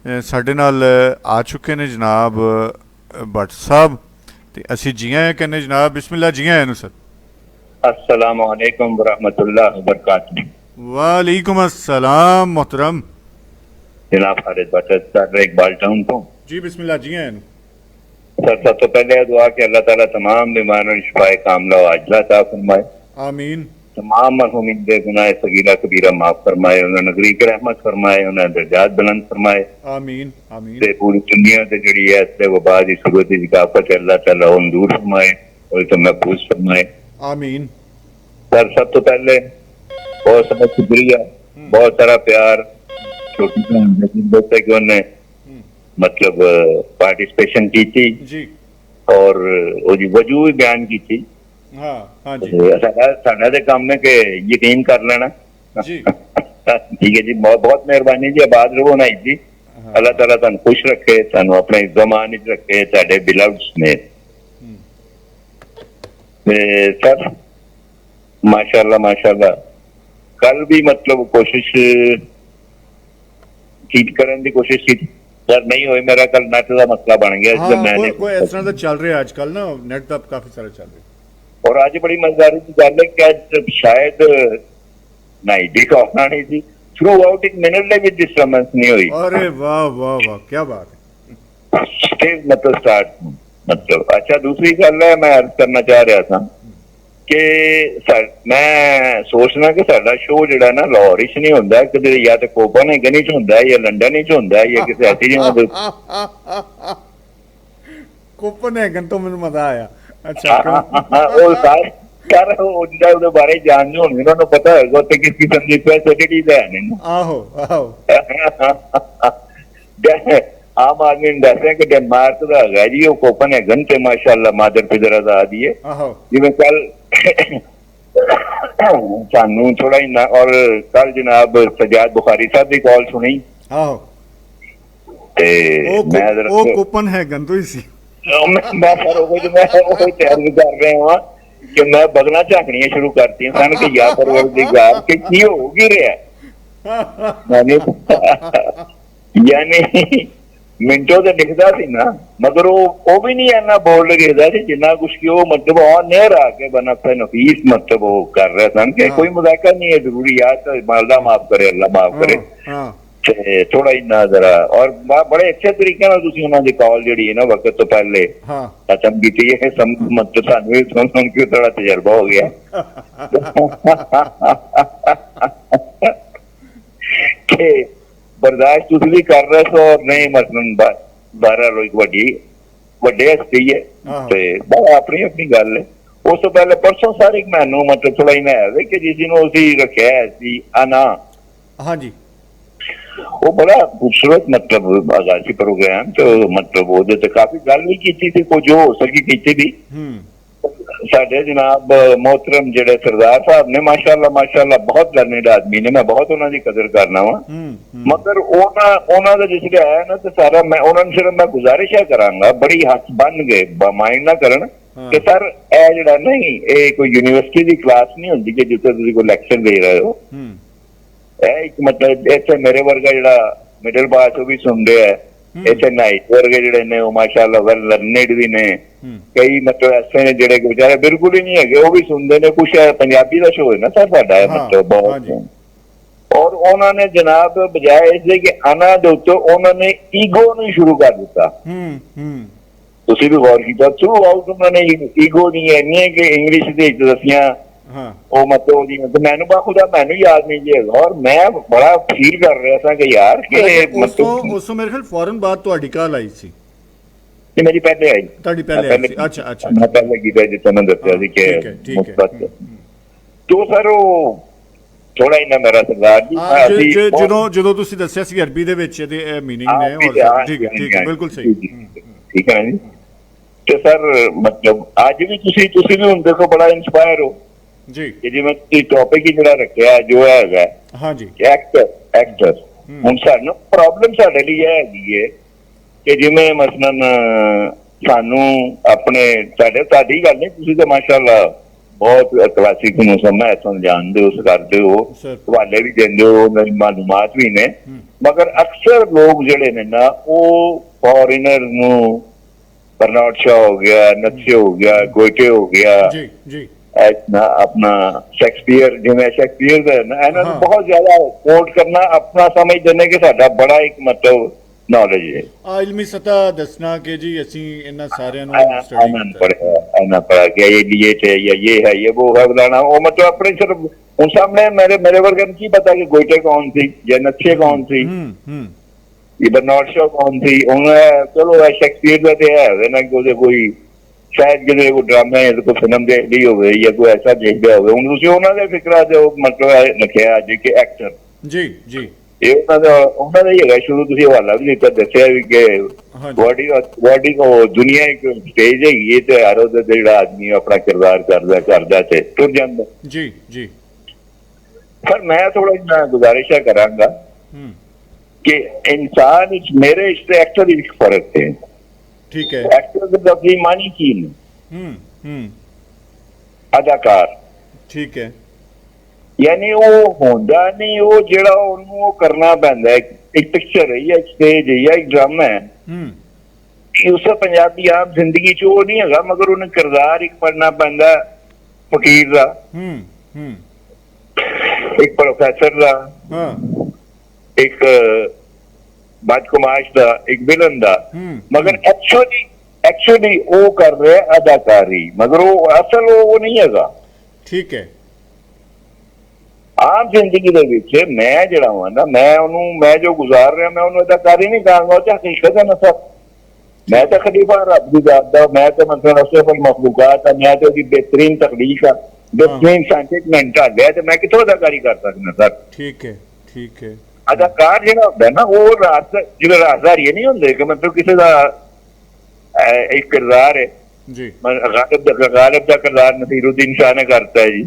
ਸਾਡੇ ਨਾਲ ਆ ਚੁੱਕੇ ਨੇ ਜਨਾਬ ਭੱਟ ਸਾਹਿਬ ਤੇ ਅਸੀਂ ਜੀ ਆਇਆਂ ਕਹਿੰਦੇ ਜਨਾਬ। ਬਿਸमिल्लाह, जी आया सर। अस्सलाम वालेकुम वरहमतुल्लाह वबरकातुहू। वालेकुम अस्सलाम मोहतरम। जनाब Khalid but sir Iqbal town तो जी बिस्मिल्लाह, जी आया सर। सब तो पहले दुआ कि अल्लाह ताला तमाम बीमारों शिफाए कामला आजला अता फरमाए। आमीन। तमाम मरहूमीन दे गुनाह सगीरा कबीरा माफ फरमाए, उन्हें नगरी की रहमत फरमाए, उन्हें दर्जात बुलंद फरमाए। आमीन आमीन। ते पूरी दुनिया ते जड़ी है इस वबा दी सूरत दी आफत अल्लाह ताला उन दूर फरमाए और तो महफूज फरमाए। आमीन। सर सब तो पहले बहुत सारा शुक्रिया, बहुत सारा प्यार छोटी बहन कि उन्हें मतलब पार्टिसिपेशन की थी और उसकी वजह बयान की थी। हाँ जी। साडा ते काम है कि यकीन कर लेना जी। ठीक है जी, बहुत बहुत मेहरबानी जी। आबाद रहो ना जी। अल्लाह ताला तुहानू खुश रखे, सानू अपने ज़मान विच रखे, साडे बिलव्ड समेत। सर माशाअल्लाह माशाअल्लाह कल भी मतलब कोशिश ठीक करने की कोशिश की सर, नहीं हुई। मेरा कल नेट का मसला बन गया। हाँ, मैंने कोई इस तरह का चल रहा है आजकल ना, नेट का काफी सारा चल रहा है। और आज बड़ी मजेदारी की गल है कि शायद नाइडी का होना नहीं थी, थ्रू आउट एक मिनट में भी डिस्टर्बेंस नहीं हुई। अरे वाह वाह वाह, क्या बात है। मतलब स्टार्ट मतलब अच्छा। दूसरी गल है मैं अर्ज करना चाह रहा था कि मैं सोचना कि साडा शो जिहड़ा ना लाहौर च नहीं हुंदा, किते या तो कोपनहेगन च हुंदा है या लंडन च हुंदा है या किसी ऐसी जगह। कोपनहेगन तो मैनूं मजा आया। अच्छा ਉਹ ਕਰ ਉਹ ਜਿਹੜਾ ਉਹਦੇ ਬਾਰੇ ਜਾਣਦੇ ਹੋਣਗੇ, ਉਹਨਾਂ ਨੂੰ ਪਤਾ ਹੋਏਗਾ ਉੱਥੇ ਕਿਸ ਕਿਸਮ ਦੀ ਫੈਸਿਲਿਟੀਜ਼ ਹੈ ਨੇ। ਆਹੋ ਆਹੋ। ਆਮ ਆਦਮੀ ਨੂੰ ਦੱਸਿਆ ਕਿ ਡੈਨਮਾਰਕ ਦਾ ਹੈਗਾ ਜੀ ਉਹ ਕੋਪਨਹੈਗਨ ਤੇ ਮਾਸ਼ਾਅੱਲਾ ਮਾਦਰ ਪਿਦਰ ਆਜ਼ਾਦੀ ਹੈ। ਜਿਵੇਂ ਕੱਲ ਸਾਨੂੰ ਥੋੜਾ ਹੀ ਔਰ ਕੱਲ ਜਨਾਬ ਸਜਾਦ ਬੁਖਾਰੀ ਸਾਹਿਬ ਦੀ ਕਾਲ ਸੁਣੀ। ਆਹੋ ਤੇ ਮੈਂ ਉਹ ਕੋਪਨਹੈਗਨ ਤੋਂ ਹੀ ਸੀ। मैं सर तैयारी कर रहे हुआ कि मैं बगला झाकनियां शुरू करती सन कि या परवरदिगार कि की हो ही रहा यानी मिनटों तो दिखता सी ना, मगर वो भी नहीं इन्ना बोल्ड दिखता सी जिन्ना कुछ कि वो मतलब और नेर आके बनफे नफीस मतलब वो कर रहे सन कि कोई मजाका नहीं है जरूरी। याद तो मालदा माफ करे, अल्लाह माफ करे। थोड़ा इन्ना जरा और बड़े अच्छे तरीके उन्होंने कॉल जी ना वक्त तो पहले खत्म की मतलब सानू सुन सुन के थोड़ा तजर्बा हो गया कि बर्दाश्त तुम भी कर रहे सो और नहीं मसलन बहरहाल एक वड्डी हस्ती है अपनी अपनी गल है। उस तो पहले परसों सारे मैनू मतलब थोड़ा इन्ना है कि जिसनों रखा है आना। हाँ जी। वो बड़ा खूबसूरत मतलब आगाजी प्रोग्राम तो मतलब वो काफी गल भी की थी, कुछ हो सकी की थी। साडे जनाब मोहतरम जेडे सरदार साहब ने माशाअल्लाह माशाअल्लाह बहुत लर्निड आदमी ने, मैं बहुत उन्होंने कदर करना वा। मगर उन्होंने जिसले आया ना तो सारा मैं उन्होंने सिर्फ मैं गुजारिश है करांगा, बड़ी हथ बन गए माइंड ना करन कि सर ए जेड़ा नहीं ये कोई यूनिवर्सिटी की क्लास नहीं होंदी कि जिथे तुसीं कोई लेक्चर दे रहे हो। एक मतलब इतने मेरे वर्गा जिहड़ा मिडिल पास वो भी सुन रहा है, इतने नाइट वर्गे जिहड़े ने वो माशाअल्लाह वेल लर्निड भी ने, कई मतलब ऐसे ने जिहड़े बेचारे बिल्कुल ही नहीं है वो भी सुनते ने। कुछ पंजाबी का शो है ना सर साडा मतलब बहुत, और उन्होंने जनाब बजाय इसलिए कि आना दे उत्ते उन्होंने ईगो नहीं शुरू कर दिता। तुसीं भी गौर किया थ्रू आउट उन्होंने ईगो नहीं है कि इंग्लिश दे दसियां मतलब मैनू खुदा मैनू याद नहीं जी और मैं बड़ा फील कर रहा था कि यार कि मतलब उस मेरे ख्याल फौरन बाद ਤੁਹਾਡੀ ਕਾਲ ਆਈ ਸੀ। नहीं मेरी पहले आई। ਤੁਹਾਡੀ ਪਹਿਲੇ आई ਸੀ। अच्छा अच्छा मैं पहले की था जिस मैं दस्या सी कि तो सर वो थोड़ा इन्ना मेरा सरदार जी ਜਦੋਂ ਤੁਸੀਂ ਦੱਸਿਆ ਸੀ ਅਰਬੀ ਦੇ ਵਿੱਚ ਇਹਦੇ मीनिंग ਨੇ और ठीक है बिल्कुल सही ठीक है जी। तो सर मतलब आज भी तुसी भी हुन देखो बड़ा इंस्पायर हो जी कि जिवें टॉपिक ही जिहड़ा रखिया जो है हाँ जी एक्टर हुण सानू प्रॉब्लम साडे लई हैगी है कि जिवें मसलन सानू अपने साडी गल नहीं तुसीं ते माशाअल्लाह बहुत क्लासिक ਨੂੰ ਸਮਝਾਉਣ ਜਾਣਦੇ ਹੋ, ਕਰਦੇ ਹੋ, ਹਵਾਲੇ ਵੀ ਦਿੰਦੇ ਹੋ, ਉਹਨਾਂ ਦੀ ਮਾਲੂਮਾਤ ਵੀ ਨੇ। ਮਗਰ ਅਕਸਰ ਲੋਕ ਜਿਹੜੇ ਨੇ ਨਾ ਉਹ ਫੋਰਨਰ ਨੂੰ, ਬਰਨਾਰਡ ਸ਼ਾਹ ਹੋ ਗਿਆ, ਨਕਸ਼ੇ ਹੋ ਗਿਆ, ਗੋਇਟੇ ਹੋ ਗਿਆ, अपना शेक्सपीयर, जिवें शेक्सपीयर ਦਾ ਨਾ ਇਹਨਾਂ ਨੂੰ ਬਹੁਤ ਜ਼ਿਆਦਾ ਕੋਟ ਕਰਨਾ ਆਪਣਾ ਸਮਝਦੇ ਨੇ ਕਿ ਸਾਡਾ ਬੜਾ ਇੱਕ ਮਤਲਬ ਨੌਲੇਜ ਹੈ। ਇਲਮੀ ਸਤਹ ਦੱਸਣਾ ਕਿ ਜੀ ਅਸੀਂ ਇਹਨਾਂ ਸਾਰਿਆਂ ਨੂੰ ਸਟੱਡੀ ਪੜ੍ਹਾ ਕੇ ਇਹ ਤੇ ਇਹ ਹੈ ਇਹ ਉਹ ਹੈ ਬਲਾਣਾ, ਉਹ ਮਤਲਬ ਆਪਣੇ ਸਿਰਫ ਹੁਣ ਸਾਹਮਣੇ ਮੇਰੇ ਵਰਗੇ ਨੂੰ ਕੀ ਪਤਾ ਕਿ ਗੋਇਟੇ ਕੌਣ ਸੀ ਜਾਂ ਨਕਸ਼ੇ ਕੌਣ ਸੀ, ਇਹ ਬਰਨਾਰਡ ਸ਼ਾਹ ਕੌਣ ਸੀ। ਹੁਣ ਚਲੋ शेक्सपीयर ਦਾ ਤੇ ਹੈ ਨਾ ਕਿ ਉਹਦੇ ਕੋਈ शायद किसी को ड्रामा या कोई फिल्म देख ली हो या कोई ऐसा देख लिया हो, उन्होंने फिक्रा जो मतलब लिखा अज के एक्टर जी जी ये उन्होंने ही है शुरू तुम हवाला भी दिता दसिया भी कि बॉडी को दुनिया एक स्टेज है, ये तो हर जो आदमी अपना किरदार करदा ते टुर जाता जी जी। पर मैं थोड़ा गुजारिश करांगा कि इंसान मेरे इस एक्टर फर्क है। ठीक है, एक्टर अपनी मानी की अदाकार, ठीक है, यानी वो होंदा नहीं, वो जेड़ा ओनू वो करना पैंदा है। एक पिक्चर है या एक स्टेज है या एक ड्रामा है, यूसुफ पंजाबी आम जिंदगी च वो नहीं है, मगर उन्हें किरदार एक पढ़ना पैंदा फकीर दा, एक प्रोफेसर दा, एक बदकुमाश दा, एक विलन दा, मगर एक्चुअली वो कर रहे अदाकारी, मगर वो असल वो नहीं है। ठीक है, आम जिंदगी दे विच मैं जिहड़ा हां ना, मैं जो गुजार रहा मैं उन्होंने अदाकारी नहीं कहूंगा, वो हकीकत है ना सर। मैं तो खलीफा रब दी जात दा, मैं तो मतलब अशरफुल मखलूकात, मैं तो उसकी बेहतरीन तकलीफ है, बेहतरीन साइंटिफिक ढाल है, तो मैं कितों अदाकारी कर सकना सर। ठीक है, ठीक है। अदाकार जो होता है ना वो जिवें राजदार ये नहीं होंगे कि मतलब किसी का एक किरदार है जी, गालिब का किरदार नसीरुद्दीन शाह ने करता है जी,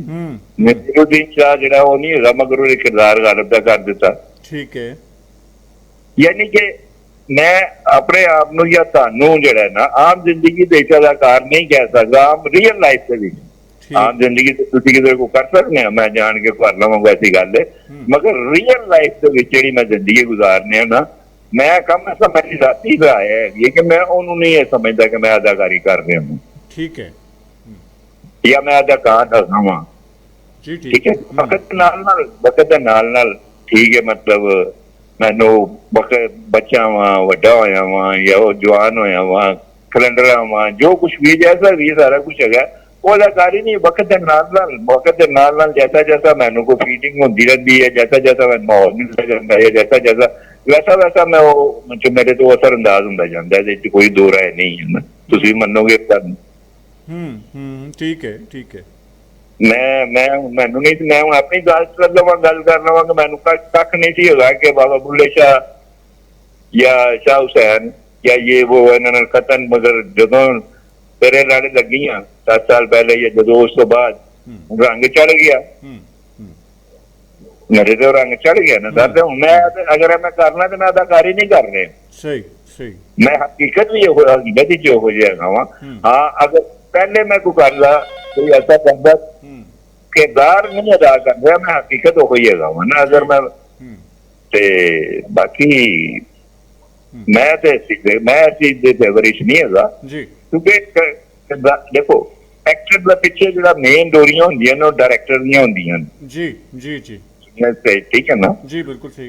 नसीरुद्दीन शाह जो वो नहीं है मगर वो किरदार गालिब का कर दिता। ठीक है, यानी कि मैं अपने आप नूं या तुहानूं जिहड़ा है ना आम जिंदगी दे अदाकार नहीं कह सकता, आम रियल लाइफ के विच आम जिंदगी किसी को कर सकते हैं, मैं जान के कर लवांगा ऐसी गल है, मगर रियल लाइफ के मैं जिंदगी गुजारने ना मैं कम ऐसा मेरी जाती राय है ये कि मैं उन्होंने नहीं समझता कि मैं अदाकारी कर रहा हूँ। ठीक है, या मैं अदाकार रहा वहां, ठीक है, वक्त नाल ठीक है, मतलब मैनू बच्चा वा वड्डा होया वा या वो जवान होया वा कैलेंडर वा जो कुछ भी जैसा भी सारा कुछ है वो अदाकारी नहीं, वक्त के नाल जैसा जैसा मैनू को फीडिंग होती रहती है, जैसा जैसा मैं माहौल मिलता जाता है, जैसा जैसा वैसा वैसा मैं वो मेरे तो असर अंदाज होता जाता है, कोई दो राय नहीं है ना, तुम मनोगे। ठीक है, ठीक है। मैनू नहीं, मैं हूँ अपनी गल कर लवा कि मैनू कख नहीं सी होगा कि बाबा बुल्ले शाह या शाह हुसैन या ये वो इन्होंने खतन, मगर जो तेरे लाड़े लगियां 10 साल पहले या जो उस तो बाद रंग चढ़ गया, मेरे तो रंग चढ़ गया ना सर। मैं अगर मैं करना तो मैं अदाकारी नहीं कर रहे, सही सही, मैं हकीकत भी हकीकत ही हो जाएगा वहां। हाँ, अगर पहले मैं को कर ला कोई ऐसा करता किरदार नहीं अदा कर रहा, मैं हकीकत हो जाएगा वहां ना, अगर मैं बाकी मैं इस चीज के फेवरिश नहीं है, क्योंकि देखो एक्टर का पिछे जो मेन डोरियां होंदियां ने डायरेक्टर दियां होंदियां जी जी जी, ठीक है ना जी, बिल्कुल सही।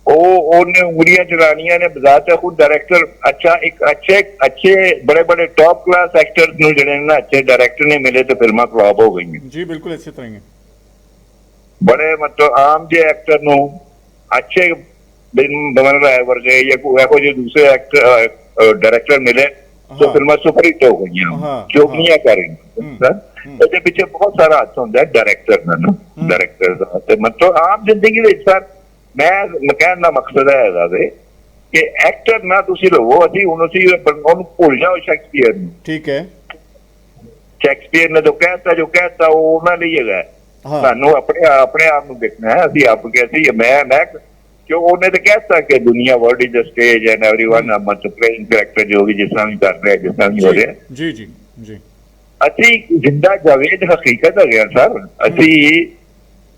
ओने उंगलियां चलानियां ने बजाता खुद डायरेक्टर अच्छा, एक अच्छे बड़े बड़े टॉप क्लास एक्टर्स नु जिहड़े ना अच्छे डायरेक्टर ने मिले तो फिल्मां फ्लॉप हो गई जी, बिल्कुल इसी तरह है। बड़े मतलब आम जे एक्टर नु अच्छे बन रहा है वर्गे या कोई जो दूसरे एक्टर डायरेक्टर मिले तो फिल्मां सुपरहिट हो गई, चौकियां कर रही पीछे बहुत सारा हाथ होंदा है डायरेक्टर का ना, डायरेक्टर का मतलब आम जिंदगी दे सर मैं कहने का मकसद है कि एक्टर ना तुसी लवो असी हुण उसी उन्होंने भूल जाओ शेक्सपीयर नूं, ठीक है, शेक्सपीयर ने जो कहता वो उन्होंने लिए है, सानू अपने आप नूं देखना है, असी आप कैसी मैं क्यों उन्हें तो कहता कि दुनिया world is the stage and everyone मतलब प्लेइंग कैरेक्टर जो भी जिस तरह भी कर रहे हैं जिस तरह भी हो रहे हैं जी जी जी, ਅਸੀਂ ਜ਼ਿੰਦਾ ਜਾਵੇਦ ਹਕੀਕਤ ਹੈਗੇ ਆ ਸਰ, ਅਸੀਂ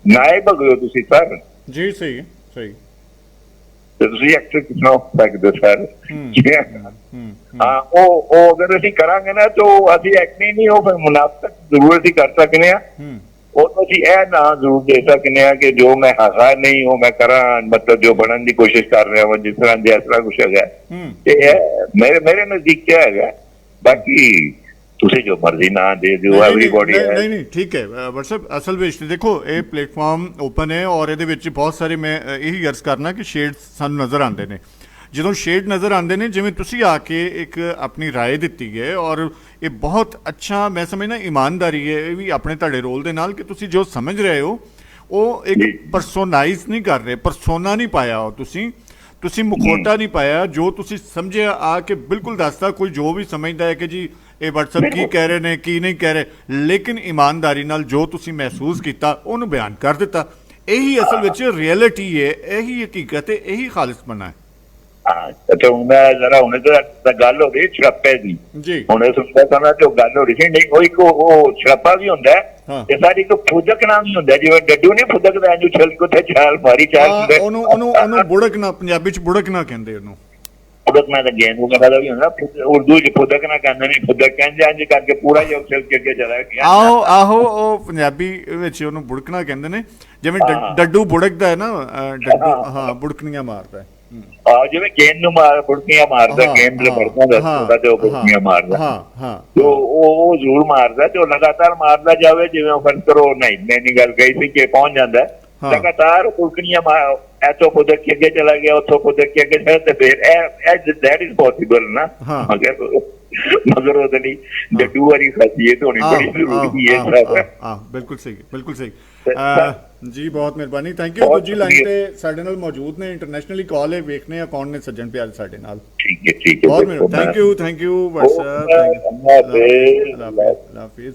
ਨਾਇਬ ਹੈਗੇ ਹੋ ਤੁਸੀਂ ਸਰ ਜੀ। ਸਹੀ ਸਹੀ। ਤੇ ਤੁਸੀਂ ਐਕਟਰ ਕਿਸ ਹੋ ਸਕਦੇ ਸਰ? ਹਾਂ ਉਹ ਅਗਰ ਅਸੀਂ ਕਰਾਂਗੇ ਨਾ ਤਾਂ ਅਸੀਂ ਐਕਟਿੰਗ ਨਹੀਂ, ਉਹ ਫਿਰ ਮੁਨਾਫਕਤ ਜ਼ਰੂਰ ਅਸੀਂ ਕਰ ਸਕਦੇ ਹਾਂ। ਉਹ ਅਸੀਂ ਇਹ ਨਾ ਜ਼ਰੂਰ ਦੇ ਸਕਦੇ ਹਾਂ ਕਿ ਜੋ ਮੈਂ ਹੈਗਾ ਨਹੀਂ ਉਹ ਮੈਂ ਕਰਾਂ, ਮਤਲਬ ਜੋ ਬਣਨ ਦੀ ਕੋਸ਼ਿਸ਼ ਕਰ ਰਿਹਾ ਵਾ ਜਿਸ ਤਰ੍ਹਾਂ ਕੁਛ ਹੈਗਾ। ਤੇ ਇਹ ਮੇਰੇ ਨਜ਼ਦੀਕ ਕਿਆ ਹੈਗਾ, ਬਾਕੀ ਤੁਸੀਂ ਜੋ ਮਰਜ਼ੀ ਨਾ ਦੇ ਦਿਓ, ਐਵਰੀਬਾਡੀ ਨਹੀਂ ਠੀਕ ਹੈ। WhatsApp ਅਸਲ ਵਿੱਚ ਦੇਖੋ ਇਹ ਪਲੇਟਫਾਰਮ ਓਪਨ ਹੈ ਔਰ ਇਹਦੇ ਵਿੱਚ ਬਹੁਤ ਸਾਰੇ, ਮੈਂ ਇਹੀ ਅਰਜ਼ ਕਰਨਾ ਕਿ ਸ਼ੇਡਸ ਸਾਨੂੰ ਨਜ਼ਰ ਆਉਂਦੇ ਨੇ। ਜਦੋਂ ਸ਼ੇਡ ਨਜ਼ਰ ਆਉਂਦੇ ਨੇ, ਜਿਵੇਂ ਤੁਸੀਂ ਆ ਕੇ ਇੱਕ ਆਪਣੀ ਰਾਏ ਦਿੱਤੀ ਹੈ ਔਰ ਇਹ ਬਹੁਤ ਅੱਛਾ, ਮੈਂ ਸਮਝਦਾ ਇਮਾਨਦਾਰੀ ਹੈ ਇਹ ਵੀ ਆਪਣੇ ਤੁਹਾਡੇ ਰੋਲ ਦੇ ਨਾਲ, ਕਿ ਤੁਸੀਂ ਜੋ ਸਮਝ ਰਹੇ ਹੋ ਉਹ ਇੱਕ ਪਰਸੋਨਾਈਜ਼ ਨਹੀਂ ਕਰ ਰਹੇ, ਪਰਸੋਨਾ ਨਹੀਂ ਪਾਇਆ ਉਹ ਤੁਸੀਂ ਮੁਖੌਟਾ ਨਹੀਂ ਪਾਇਆ, ਜੋ ਤੁਸੀਂ ਸਮਝਿਆ ਆ ਕੇ ਬਿਲਕੁਲ ਦੱਸਦਾ। ਕੋਈ ਜੋ ਵੀ ਸਮਝਦਾ ਹੈ ਕਿ ਜੀ ਇਹ WhatsApp ਕੀ ਕਹਿ ਰਹੇ ਨੇ ਕੀ ਨਹੀਂ ਕਹਿ ਰਹੇ, ਲੇਕਿਨ ਇਮਾਨਦਾਰੀ ਨਾਲ ਜੋ ਤੁਸੀਂ ਮਹਿਸੂਸ ਕੀਤਾ ਉਹਨੂੰ ਬਿਆਨ ਕਰ ਦਿੱਤਾ। ਇਹੀ ਅਸਲ ਵਿੱਚ ਰਿਐਲਿਟੀ ਹੈ, ਇਹੀ ਹਕੀਕਤ ਹੈ, ਇਹੀ ਖਾਲਿਸਪਨਾ ਹੈ। ਅੱਛਾ ਹੁਣ ਜ਼ਰਾ ਹੁਣੇ ਤਾਂ ਗੱਲ ਹੋ ਰਹੀ ਛੜੱਪੇ ਦੀ ਜੀ, ਹੁਣੇ ਸੁਣਦਾ ਸਮੇਂ ਤੇ ਉਹ ਗੱਲ ਹੋ ਰਹੀ ਸੀ। ਨਹੀਂ ਉਹ ਇੱਕ ਉਹ ਛੜੱਪਾ ਵੀ ਹੁੰਦਾ ਤੇ ਸਾਡੀ ਇੱਕ ਫੁਦਕਣਾ ਵੀ ਹੁੰਦਾ, ਜਿਵੇਂ ਡੱਡੂ ਨਹੀਂ ਫੁਦਕਦਾ ਜੋ ਛਲ ਕੋਥੇ ਛਾਲ ਮਾਰੀ ਚਾਲ, ਉਹਨੂੰ ਬੁੜਕਣਾ, ਪੰਜਾਬੀ ਚ ਬੁੜਕਣਾ ਕਹਿੰਦੇ ਉਹਨੂੰ। ਫੁਦਕਣਾ ਤਾਂ ਗੇਂਦ ਵਗੈਰਾ ਦਾ ਵੀ ਹੁੰਦਾ, ਉਰਦੂ ਚ ਫੁਦਕਣਾ ਕਹਿੰਦੇ ਨੇ, ਫੁਦਕ ਕਹਿੰਦੇ ਇੰਝ ਕਰਕੇ ਪੂਰਾ ਜਿਹਾ ਛਲ ਕੇ ਅੱਗੇ ਚਲਾ ਗਿਆ। ਆਹੋ ਉਹ ਪੰਜਾਬੀ ਵਿੱਚ ਉਹਨੂੰ ਬੁੜਕਣਾ ਕਹਿੰਦੇ ਨੇ, ਜਿਵੇਂ ਡੱਡੂ ਬੁੜਕਦਾ ਹੈ ਨਾ, ਡੱਡੂ ਹਾਂ ਬੁੜਕਣੀਆਂ ਮਾਰਦਾ ਹੈ। ਜਿਵੇਂ ਗੇਂਦ ਨੂੰ ਬੁੜਕੀਆਂ ਮਾਰਦਾ, ਗੇਂਦ ਦੇ ਬੜਕਾਂ ਦਾ ਤੇ ਉਹ ਬੁੜਕੀਆਂ ਮਾਰਦਾ, ਉਹ ਜ਼ਰੂਰ ਮਾਰਦਾ ਤੇ ਉਹ ਲਗਾਤਾਰ ਮਾਰਦਾ ਜਾਵੇ। ਜਿਵੇਂ ਉਹ ਫਰਜ਼ ਕਰੋ, ਨਹੀਂ ਮੈਂ ਨਹੀਂ ਗੱਲ ਕਹੀ ਸੀ ਕਿ ਪਹੁੰਚ ਜਾਂਦਾ ਲਗਾਤਾਰ ਬੁੜਕਣੀਆਂ ਇੱਥੋਂ ਕੁਦਰਤ ਕੇ ਅੱਗੇ ਚਲਾ ਗਿਆ, ਉੱਥੋਂ ਕੁਦਰਤ ਕੇ ਅੱਗੇ ਚਲਾ, ਤੇ ਫਿਰ ਦੈਟ ਇਜ਼ ਪੋਸੀਬਲ ਨਾ। ਮਗਰ ਉਹਦੇ ਲਈ ਡੱਡੂ ਵਾਲੀ ਖਾਸੀਅਤ ਹੋਣੀ ਬੜੀ ਜ਼ਰੂਰੀ ਹੈ। ਬਿਲਕੁਲ ਸਹੀ, ਬਿਲਕੁਲ ਸਹੀ ਜੀ, ਬਹੁਤ ਮਿਹਰਬਾਨੀ, ਥੈਂਕ ਯੂ। ਦੂਜੀ ਲਾਈਨ ਤੇ ਸਾਡੇ ਨਾਲ ਮੌਜੂਦ ਨੇ, ਇੰਟਰਨੈਸ਼ਨਲੀ ਕਾਲ ਹੈ, ਵੇਖਦੇ ਆ ਕੌਣ ਨੇ ਸੱਜਣ ਪਿਆਰੇ ਸਾਡੇ ਨਾਲ। ਠੀਕ ਹੈ, ਬਹੁਤ ਮਿਹਰਬਾਨੀ, ਥੈਂਕ ਯੂ WhatsApp, ਹਾਫਿਜ਼।